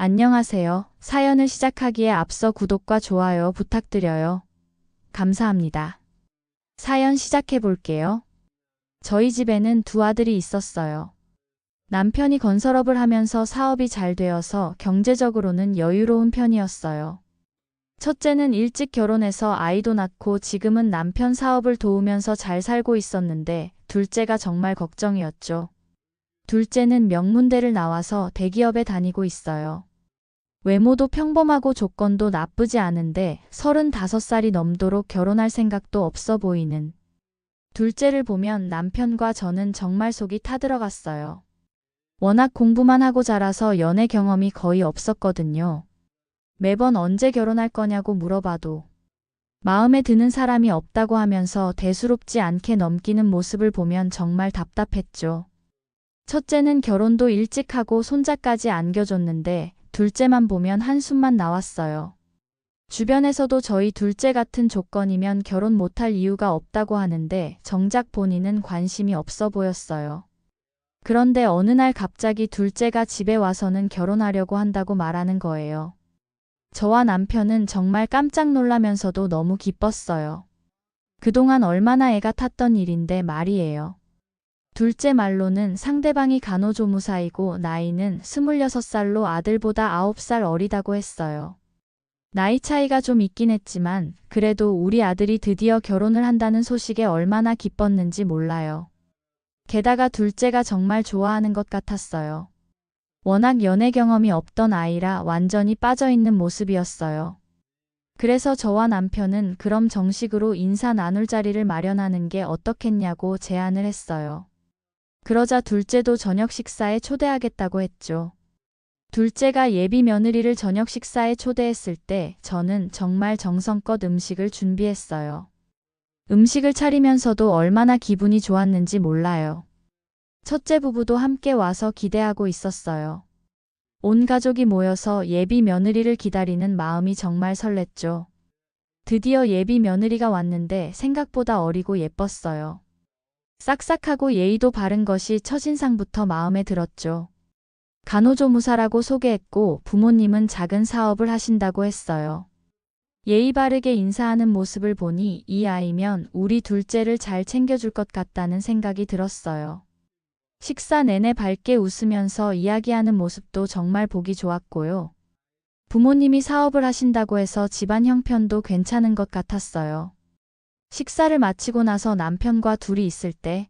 안녕하세요. 사연을 시작하기에 앞서 구독과 좋아요 부탁드려요. 감사합니다. 사연 시작해 볼게요. 저희 집에는 두 아들이 있었어요. 남편이 건설업을 하면서 사업이 잘 되어서 경제적으로는 여유로운 편이었어요. 첫째는 일찍 결혼해서 아이도 낳고 지금은 남편 사업을 도우면서 잘 살고 있었는데 둘째가 정말 걱정이었죠. 둘째는 명문대를 나와서 대기업에 다니고 있어요. 외모도 평범하고 조건도 나쁘지 않은데 35살이 넘도록 결혼할 생각도 없어 보이는. 둘째를 보면 남편과 저는 정말 속이 타들어갔어요. 워낙 공부만 하고 자라서 연애 경험이 거의 없었거든요. 매번 언제 결혼할 거냐고 물어봐도 마음에 드는 사람이 없다고 하면서 대수롭지 않게 넘기는 모습을 보면 정말 답답했죠. 첫째는 결혼도 일찍 하고 손자까지 안겨줬는데 둘째만 보면 한숨만 나왔어요. 주변에서도 저희 둘째 같은 조건이면 결혼 못할 이유가 없다고 하는데 정작 본인은 관심이 없어 보였어요. 그런데 어느 날 갑자기 둘째가 집에 와서는 결혼하려고 한다고 말하는 거예요. 저와 남편은 정말 깜짝 놀라면서도 너무 기뻤어요. 그동안 얼마나 애가 탔던 일인데 말이에요. 둘째 말로는 상대방이 간호조무사이고 나이는 26살로 아들보다 9살 어리다고 했어요. 나이 차이가 좀 있긴 했지만 그래도 우리 아들이 드디어 결혼을 한다는 소식에 얼마나 기뻤는지 몰라요. 게다가 둘째가 정말 좋아하는 것 같았어요. 워낙 연애 경험이 없던 아이라 완전히 빠져있는 모습이었어요. 그래서 저와 남편은 그럼 정식으로 인사 나눌 자리를 마련하는 게 어떻겠냐고 제안을 했어요. 그러자 둘째도 저녁 식사에 초대하겠다고 했죠. 둘째가 예비 며느리를 저녁 식사에 초대했을 때 저는 정말 정성껏 음식을 준비했어요. 음식을 차리면서도 얼마나 기분이 좋았는지 몰라요. 첫째 부부도 함께 와서 기대하고 있었어요. 온 가족이 모여서 예비 며느리를 기다리는 마음이 정말 설렜죠. 드디어 예비 며느리가 왔는데 생각보다 어리고 예뻤어요. 싹싹하고 예의도 바른 것이 첫인상부터 마음에 들었죠. 간호조무사라고 소개했고 부모님은 작은 사업을 하신다고 했어요. 예의 바르게 인사하는 모습을 보니 이 아이면 우리 둘째를 잘 챙겨줄 것 같다는 생각이 들었어요. 식사 내내 밝게 웃으면서 이야기하는 모습도 정말 보기 좋았고요. 부모님이 사업을 하신다고 해서 집안 형편도 괜찮은 것 같았어요. 식사를 마치고 나서 남편과 둘이 있을 때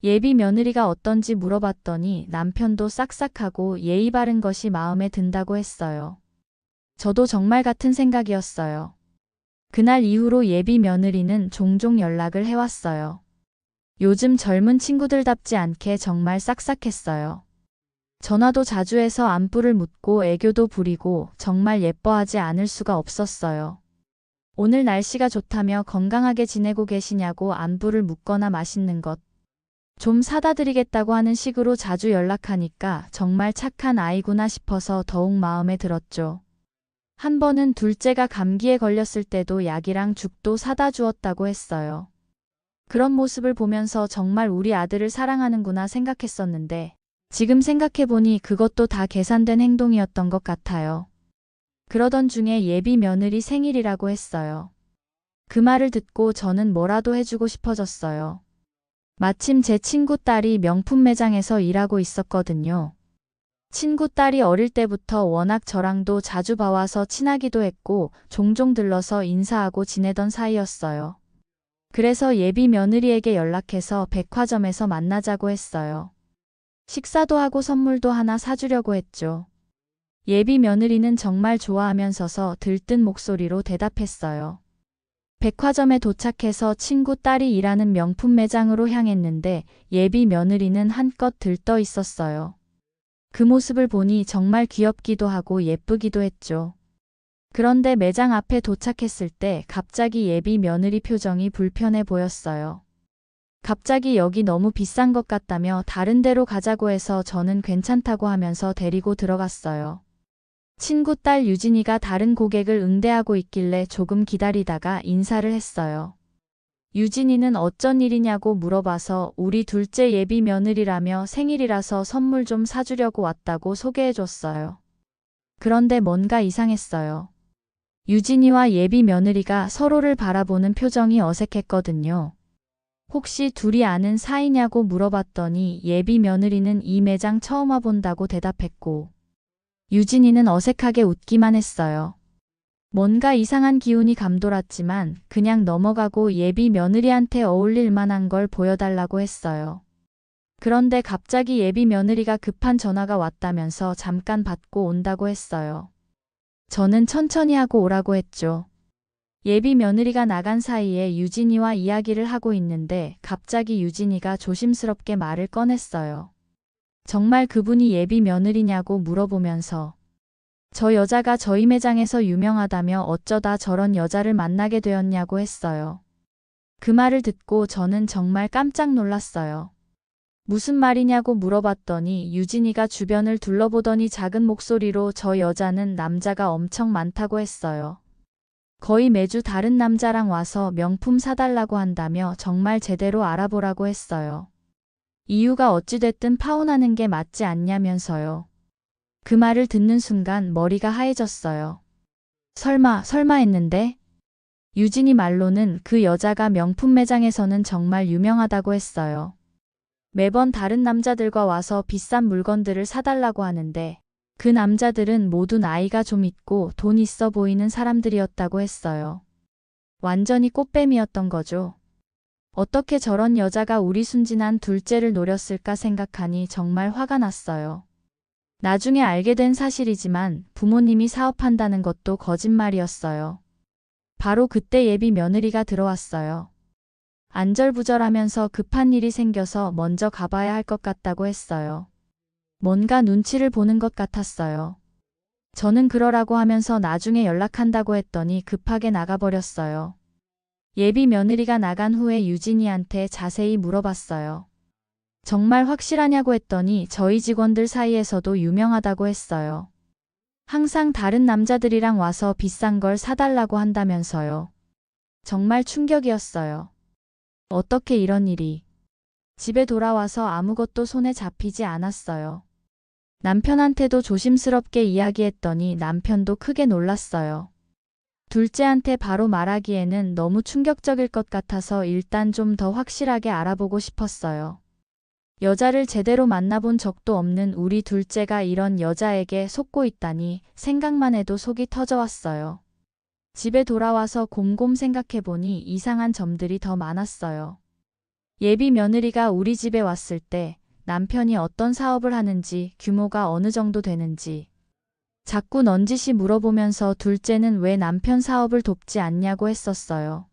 예비 며느리가 어떤지 물어봤더니 남편도 싹싹하고 예의 바른 것이 마음에 든다고 했어요. 저도 정말 같은 생각이었어요. 그날 이후로 예비 며느리는 종종 연락을 해왔어요. 요즘 젊은 친구들답지 않게 정말 싹싹했어요. 전화도 자주 해서 안부를 묻고 애교도 부리고 정말 예뻐하지 않을 수가 없었어요. 오늘 날씨가 좋다며 건강하게 지내고 계시냐고 안부를 묻거나 맛있는 것 좀 사다 드리겠다고 하는 식으로 자주 연락하니까 정말 착한 아이구나 싶어서 더욱 마음에 들었죠. 한 번은 둘째가 감기에 걸렸을 때도 약이랑 죽도 사다 주었다고 했어요. 그런 모습을 보면서 정말 우리 아들을 사랑하는구나 생각했었는데 지금 생각해보니 그것도 다 계산된 행동이었던 것 같아요. 그러던 중에 예비 며느리 생일이라고 했어요. 그 말을 듣고 저는 뭐라도 해주고 싶어졌어요. 마침 제 친구 딸이 명품 매장에서 일하고 있었거든요. 친구 딸이 어릴 때부터 워낙 저랑도 자주 봐와서 친하기도 했고 종종 들러서 인사하고 지내던 사이였어요. 그래서 예비 며느리에게 연락해서 백화점에서 만나자고 했어요. 식사도 하고 선물도 하나 사주려고 했죠. 예비 며느리는 정말 좋아하면서서 들뜬 목소리로 대답했어요. 백화점에 도착해서 친구 딸이 일하는 명품 매장으로 향했는데 예비 며느리는 한껏 들떠 있었어요. 그 모습을 보니 정말 귀엽기도 하고 예쁘기도 했죠. 그런데 매장 앞에 도착했을 때 갑자기 예비 며느리 표정이 불편해 보였어요. 갑자기 여기 너무 비싼 것 같다며 다른 데로 가자고 해서 저는 괜찮다고 하면서 데리고 들어갔어요. 친구 딸 유진이가 다른 고객을 응대하고 있길래 조금 기다리다가 인사를 했어요. 유진이는 어쩐 일이냐고 물어봐서 우리 둘째 예비 며느리라며 생일이라서 선물 좀 사주려고 왔다고 소개해줬어요. 그런데 뭔가 이상했어요. 유진이와 예비 며느리가 서로를 바라보는 표정이 어색했거든요. 혹시 둘이 아는 사이냐고 물어봤더니 예비 며느리는 이 매장 처음 와본다고 대답했고, 유진이는 어색하게 웃기만 했어요. 뭔가 이상한 기운이 감돌았지만 그냥 넘어가고 예비 며느리한테 어울릴 만한 걸 보여달라고 했어요. 그런데 갑자기 예비 며느리가 급한 전화가 왔다면서 잠깐 받고 온다고 했어요. 저는 천천히 하고 오라고 했죠. 예비 며느리가 나간 사이에 유진이와 이야기를 하고 있는데 갑자기 유진이가 조심스럽게 말을 꺼냈어요. 정말 그분이 예비 며느리냐고 물어보면서 저 여자가 저희 매장에서 유명하다며 어쩌다 저런 여자를 만나게 되었냐고 했어요. 그 말을 듣고 저는 정말 깜짝 놀랐어요. 무슨 말이냐고 물어봤더니 유진이가 주변을 둘러보더니 작은 목소리로 저 여자는 남자가 엄청 많다고 했어요. 거의 매주 다른 남자랑 와서 명품 사달라고 한다며 정말 제대로 알아보라고 했어요. 이유가 어찌됐든 파혼하는 게 맞지 않냐면서요. 그 말을 듣는 순간 머리가 하얘졌어요. 설마 했는데? 유진이 말로는 그 여자가 명품 매장에서는 정말 유명하다고 했어요. 매번 다른 남자들과 와서 비싼 물건들을 사달라고 하는데 그 남자들은 모두 나이가 좀 있고 돈 있어 보이는 사람들이었다고 했어요. 완전히 꽃뱀이었던 거죠. 어떻게 저런 여자가 우리 순진한 둘째를 노렸을까 생각하니 정말 화가 났어요. 나중에 알게 된 사실이지만 부모님이 사업한다는 것도 거짓말이었어요. 바로 그때 예비 며느리가 들어왔어요. 안절부절하면서 급한 일이 생겨서 먼저 가봐야 할 것 같다고 했어요. 뭔가 눈치를 보는 것 같았어요. 저는 그러라고 하면서 나중에 연락한다고 했더니 급하게 나가버렸어요. 예비 며느리가 나간 후에 유진이한테 자세히 물어봤어요. 정말 확실하냐고 했더니 저희 직원들 사이에서도 유명하다고 했어요. 항상 다른 남자들이랑 와서 비싼 걸 사달라고 한다면서요. 정말 충격이었어요. 어떻게 이런 일이. 집에 돌아와서 아무것도 손에 잡히지 않았어요. 남편한테도 조심스럽게 이야기했더니 남편도 크게 놀랐어요. 둘째한테 바로 말하기에는 너무 충격적일 것 같아서 일단 좀 더 확실하게 알아보고 싶었어요. 여자를 제대로 만나본 적도 없는 우리 둘째가 이런 여자에게 속고 있다니 생각만 해도 속이 터져왔어요. 집에 돌아와서 곰곰 생각해보니 이상한 점들이 더 많았어요. 예비 며느리가 우리 집에 왔을 때 남편이 어떤 사업을 하는지, 규모가 어느 정도 되는지 자꾸 넌지시 물어보면서 둘째는 왜 남편 사업을 돕지 않냐고 했었어요.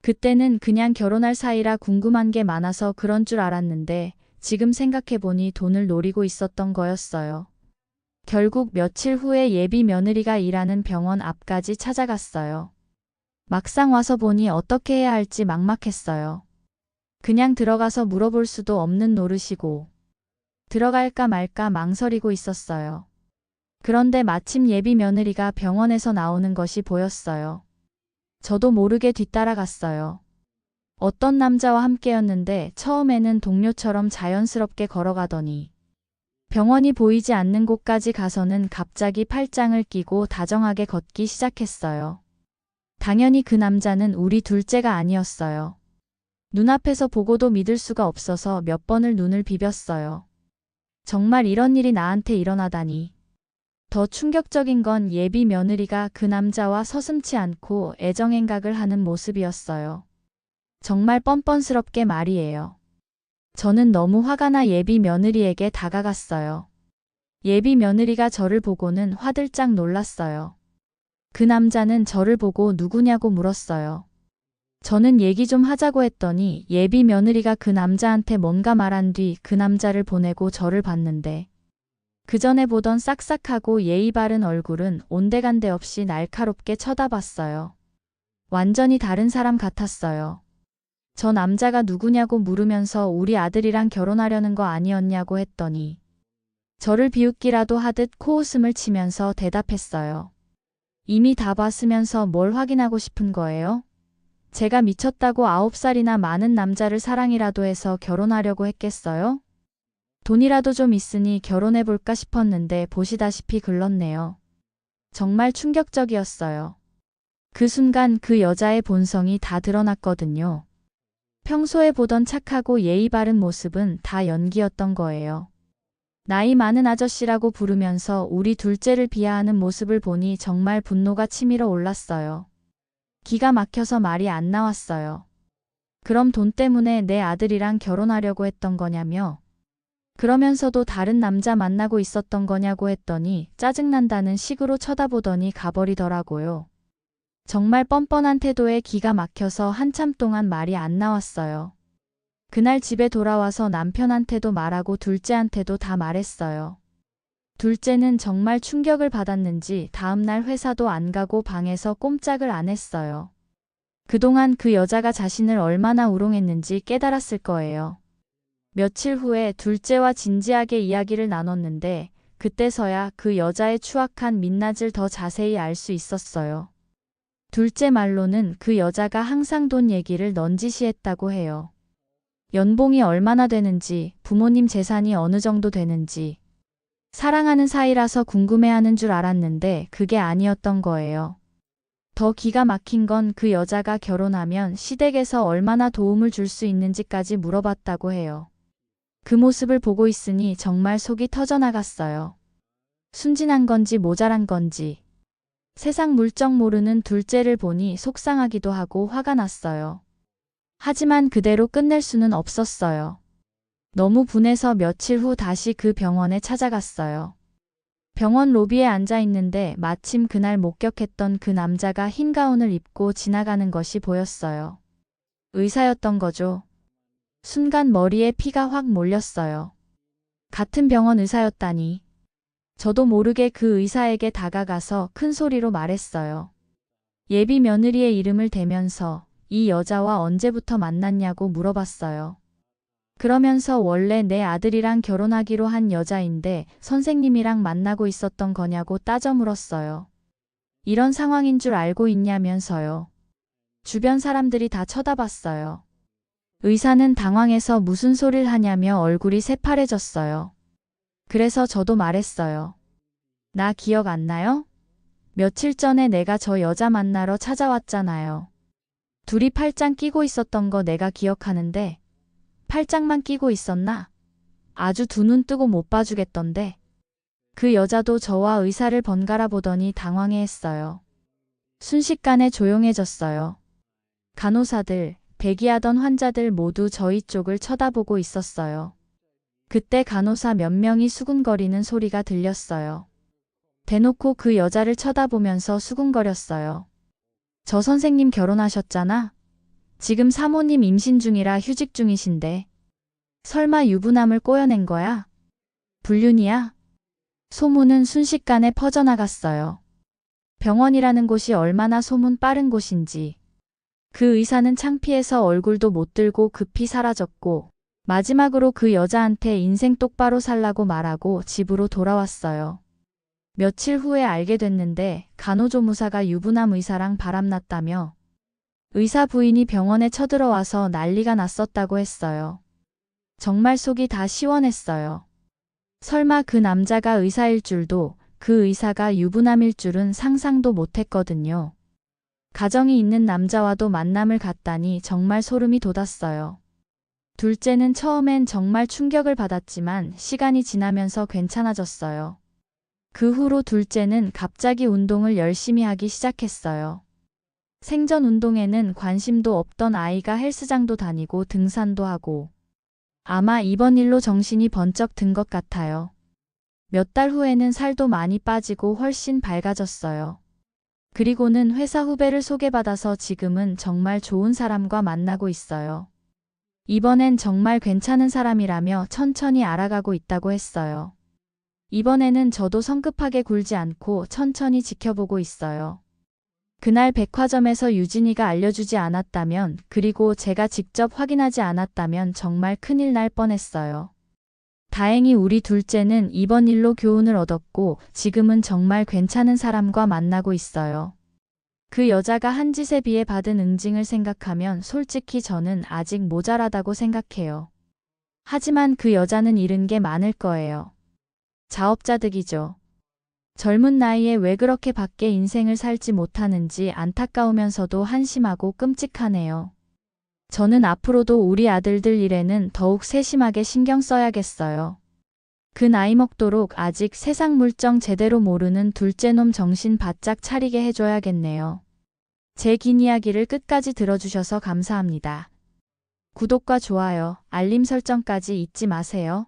그때는 그냥 결혼할 사이라 궁금한 게 많아서 그런 줄 알았는데 지금 생각해보니 돈을 노리고 있었던 거였어요. 결국 며칠 후에 예비 며느리가 일하는 병원 앞까지 찾아갔어요. 막상 와서 보니 어떻게 해야 할지 막막했어요. 그냥 들어가서 물어볼 수도 없는 노릇이고 들어갈까 말까 망설이고 있었어요. 그런데 마침 예비 며느리가 병원에서 나오는 것이 보였어요. 저도 모르게 뒤따라갔어요. 어떤 남자와 함께였는데 처음에는 동료처럼 자연스럽게 걸어가더니 병원이 보이지 않는 곳까지 가서는 갑자기 팔짱을 끼고 다정하게 걷기 시작했어요. 당연히 그 남자는 우리 둘째가 아니었어요. 눈앞에서 보고도 믿을 수가 없어서 몇 번을 눈을 비볐어요. 정말 이런 일이 나한테 일어나다니. 더 충격적인 건 예비 며느리가 그 남자와 서슴지 않고 애정행각을 하는 모습이었어요. 정말 뻔뻔스럽게 말이에요. 저는 너무 화가 나 예비 며느리에게 다가갔어요. 예비 며느리가 저를 보고는 화들짝 놀랐어요. 그 남자는 저를 보고 누구냐고 물었어요. 저는 얘기 좀 하자고 했더니 예비 며느리가 그 남자한테 뭔가 말한 뒤 그 남자를 보내고 저를 봤는데 그 전에 보던 싹싹하고 예의 바른 얼굴은 온데간데 없이 날카롭게 쳐다봤어요. 완전히 다른 사람 같았어요. 저 남자가 누구냐고 물으면서 우리 아들이랑 결혼하려는 거 아니었냐고 했더니 저를 비웃기라도 하듯 코웃음을 치면서 대답했어요. 이미 다 봤으면서 뭘 확인하고 싶은 거예요? 제가 미쳤다고 9살이나 많은 남자를 사랑이라도 해서 결혼하려고 했겠어요? 돈이라도 좀 있으니 결혼해볼까 싶었는데 보시다시피 글렀네요. 정말 충격적이었어요. 그 순간 그 여자의 본성이 다 드러났거든요. 평소에 보던 착하고 예의 바른 모습은 다 연기였던 거예요. 나이 많은 아저씨라고 부르면서 우리 둘째를 비하하는 모습을 보니 정말 분노가 치밀어 올랐어요. 기가 막혀서 말이 안 나왔어요. 그럼 돈 때문에 내 아들이랑 결혼하려고 했던 거냐며? 그러면서도 다른 남자 만나고 있었던 거냐고 했더니 짜증난다는 식으로 쳐다보더니 가버리더라고요. 정말 뻔뻔한 태도에 기가 막혀서 한참 동안 말이 안 나왔어요. 그날 집에 돌아와서 남편한테도 말하고 둘째한테도 다 말했어요. 둘째는 정말 충격을 받았는지 다음날 회사도 안 가고 방에서 꼼짝을 안 했어요. 그동안 그 여자가 자신을 얼마나 우롱했는지 깨달았을 거예요. 며칠 후에 둘째와 진지하게 이야기를 나눴는데 그때서야 그 여자의 추악한 민낯을 더 자세히 알 수 있었어요. 둘째 말로는 그 여자가 항상 돈 얘기를 넌지시했다고 해요. 연봉이 얼마나 되는지, 부모님 재산이 어느 정도 되는지. 사랑하는 사이라서 궁금해하는 줄 알았는데 그게 아니었던 거예요. 더 기가 막힌 건 그 여자가 결혼하면 시댁에서 얼마나 도움을 줄 수 있는지까지 물어봤다고 해요. 그 모습을 보고 있으니 정말 속이 터져나갔어요. 순진한 건지 모자란 건지. 세상 물정 모르는 둘째를 보니 속상하기도 하고 화가 났어요. 하지만 그대로 끝낼 수는 없었어요. 너무 분해서 며칠 후 다시 그 병원에 찾아갔어요. 병원 로비에 앉아 있는데 마침 그날 목격했던 그 남자가 흰 가운을 입고 지나가는 것이 보였어요. 의사였던 거죠. 순간 머리에 피가 확 몰렸어요. 같은 병원 의사였다니. 저도 모르게 그 의사에게 다가가서 큰 소리로 말했어요. 예비 며느리의 이름을 대면서 이 여자와 언제부터 만났냐고 물어봤어요. 그러면서 원래 내 아들이랑 결혼하기로 한 여자인데 선생님이랑 만나고 있었던 거냐고 따져 물었어요. 이런 상황인 줄 알고 있냐면서요. 주변 사람들이 다 쳐다봤어요. 의사는 당황해서 무슨 소리를 하냐며 얼굴이 새파래졌어요. 그래서 저도 말했어요. 나 기억 안 나요? 며칠 전에 내가 저 여자 만나러 찾아왔잖아요. 둘이 팔짱 끼고 있었던 거 내가 기억하는데 팔짱만 끼고 있었나? 아주 두 눈 뜨고 못 봐주겠던데. 그 여자도 저와 의사를 번갈아 보더니 당황해했어요. 순식간에 조용해졌어요. 간호사들, 대기하던 환자들 모두 저희 쪽을 쳐다보고 있었어요. 그때 간호사 몇 명이 수군거리는 소리가 들렸어요. 대놓고 그 여자를 쳐다보면서 수군거렸어요. 저 선생님 결혼하셨잖아? 지금 사모님 임신 중이라 휴직 중이신데. 설마 유부남을 꼬여낸 거야? 불륜이야? 소문은 순식간에 퍼져나갔어요. 병원이라는 곳이 얼마나 소문 빠른 곳인지. 그 의사는 창피해서 얼굴도 못 들고 급히 사라졌고 마지막으로 그 여자한테 인생 똑바로 살라고 말하고 집으로 돌아왔어요. 며칠 후에 알게 됐는데 간호조무사가 유부남 의사랑 바람났다며 의사 부인이 병원에 쳐들어와서 난리가 났었다고 했어요. 정말 속이 다 시원했어요. 설마 그 남자가 의사일 줄도 그 의사가 유부남일 줄은 상상도 못했거든요. 가정이 있는 남자와도 만남을 갖다니 정말 소름이 돋았어요. 둘째는 처음엔 정말 충격을 받았지만 시간이 지나면서 괜찮아졌어요. 그 후로 둘째는 갑자기 운동을 열심히 하기 시작했어요. 생전 운동에는 관심도 없던 아이가 헬스장도 다니고 등산도 하고 아마 이번 일로 정신이 번쩍 든 것 같아요. 몇 달 후에는 살도 많이 빠지고 훨씬 밝아졌어요. 그리고는 회사 후배를 소개받아서 지금은 정말 좋은 사람과 만나고 있어요. 이번엔 정말 괜찮은 사람이라며 천천히 알아가고 있다고 했어요. 이번에는 저도 성급하게 굴지 않고 천천히 지켜보고 있어요. 그날 백화점에서 유진이가 알려주지 않았다면 그리고 제가 직접 확인하지 않았다면 정말 큰일 날 뻔했어요. 다행히 우리 둘째는 이번 일로 교훈을 얻었고 지금은 정말 괜찮은 사람과 만나고 있어요. 그 여자가 한 짓에 비해 받은 응징을 생각하면 솔직히 저는 아직 모자라다고 생각해요. 하지만 그 여자는 잃은 게 많을 거예요. 자업자득이죠. 젊은 나이에 왜 그렇게 밖에 인생을 살지 못하는지 안타까우면서도 한심하고 끔찍하네요. 저는 앞으로도 우리 아들들 일에는 더욱 세심하게 신경 써야겠어요. 그 나이 먹도록 아직 세상 물정 제대로 모르는 둘째 놈 정신 바짝 차리게 해줘야겠네요. 제 긴 이야기를 끝까지 들어주셔서 감사합니다. 구독과 좋아요, 알림 설정까지 잊지 마세요.